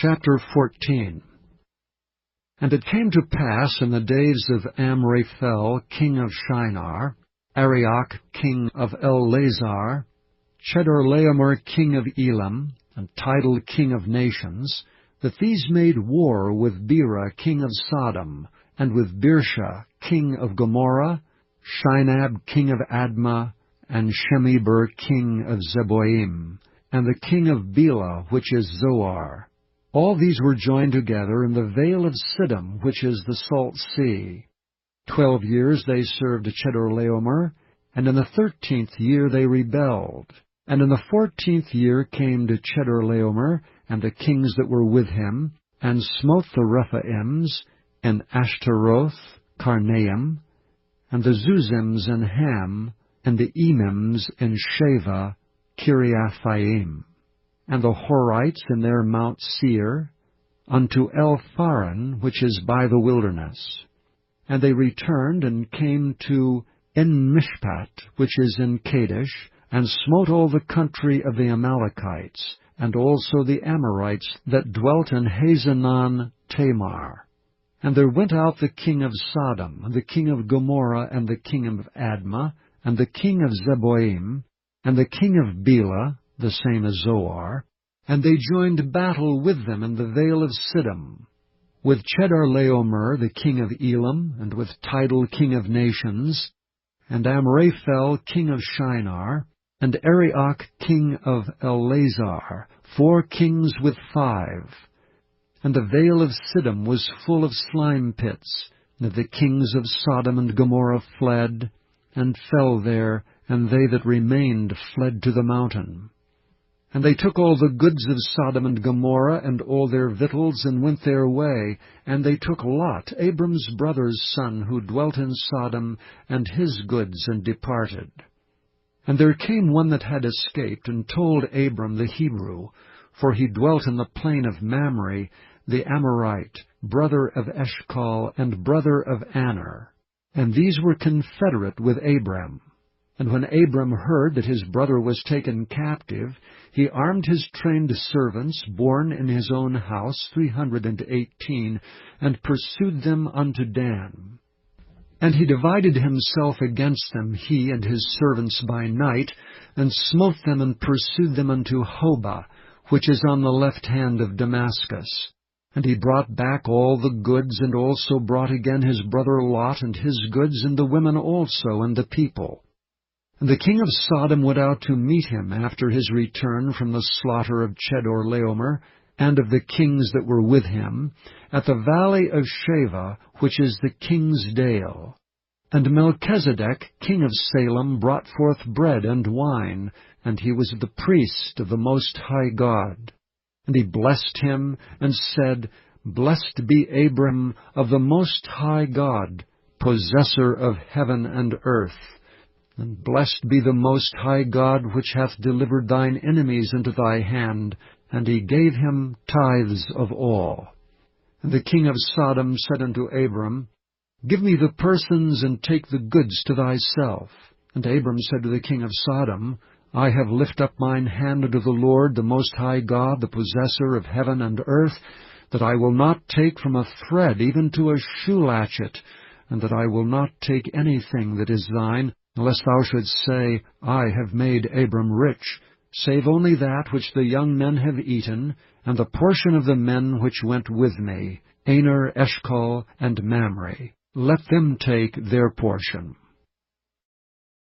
Chapter 14. And it came to pass in the days of Amraphel king of Shinar, Arioch king of Ellasar, Chedorlaomer king of Elam, and Tidal king of nations, that these made war with Bera king of Sodom, and with Birsha king of Gomorrah, Shinab king of Admah, and Shemeber king of Zeboim, and the king of Bela, which is Zoar. All these were joined together in the vale of Siddim, which is the salt sea. 12 years they served Chedorlaomer, and in the 13th year they rebelled. And in the 14th year came to Chedorlaomer, and the kings that were with him, and smote the Rephaims, and Ashtaroth, Karnaim, and the Zuzims in Ham, and the Emims in Sheva, Kiriathaim, and the Horites in their Mount Seir, unto Elpharan, which is by the wilderness. And they returned and came to En-Mishpat, which is in Kadesh, and smote all the country of the Amalekites, and also the Amorites that dwelt in Hazanon Tamar. And there went out the king of Sodom, and the king of Gomorrah, and the king of Admah, and the king of Zeboim, and the king of Bela, the same as Zoar, and they joined battle with them in the vale of Siddim, with Chedorlaomer the king of Elam, and with Tidal king of nations, and Amraphel king of Shinar, and Arioch king of Ellasar, 4 kings with 5. And the vale of Siddim was full of slime pits, and the kings of Sodom and Gomorrah fled, and fell there, and they that remained fled to the mountain. And they took all the goods of Sodom and Gomorrah, and all their victuals, and went their way. And they took Lot, Abram's brother's son, who dwelt in Sodom, and his goods, and departed. And there came one that had escaped, and told Abram the Hebrew, for he dwelt in the plain of Mamre, the Amorite, brother of Eshcol, and brother of Aner. And these were confederate with Abram. And when Abram heard that his brother was taken captive, he armed his trained servants, born in his own house, 318, and pursued them unto Dan. And he divided himself against them, he and his servants by night, and smote them and pursued them unto Hobah, which is on the left hand of Damascus. And he brought back all the goods, and also brought again his brother Lot, and his goods, and the women also, and the people. And the king of Sodom went out to meet him after his return from the slaughter of Chedorlaomer, and of the kings that were with him, at the valley of Sheva, which is the king's dale. And Melchizedek, king of Salem, brought forth bread and wine, and he was the priest of the Most High God. And he blessed him, and said, Blessed be Abram of the Most High God, possessor of heaven and earth. And blessed be the Most High God, which hath delivered thine enemies into thy hand. And he gave him tithes of all. And the king of Sodom said unto Abram, Give me the persons, and take the goods to thyself. And Abram said to the king of Sodom, I have lifted up mine hand unto the Lord, the Most High God, the possessor of heaven and earth, that I will not take from a thread even to a shoe latchet, and that I will not take anything that is thine, unless thou shouldst say, I have made Abram rich, save only that which the young men have eaten, and the portion of the men which went with me, Aner, Eshcol, and Mamre. Let them take their portion.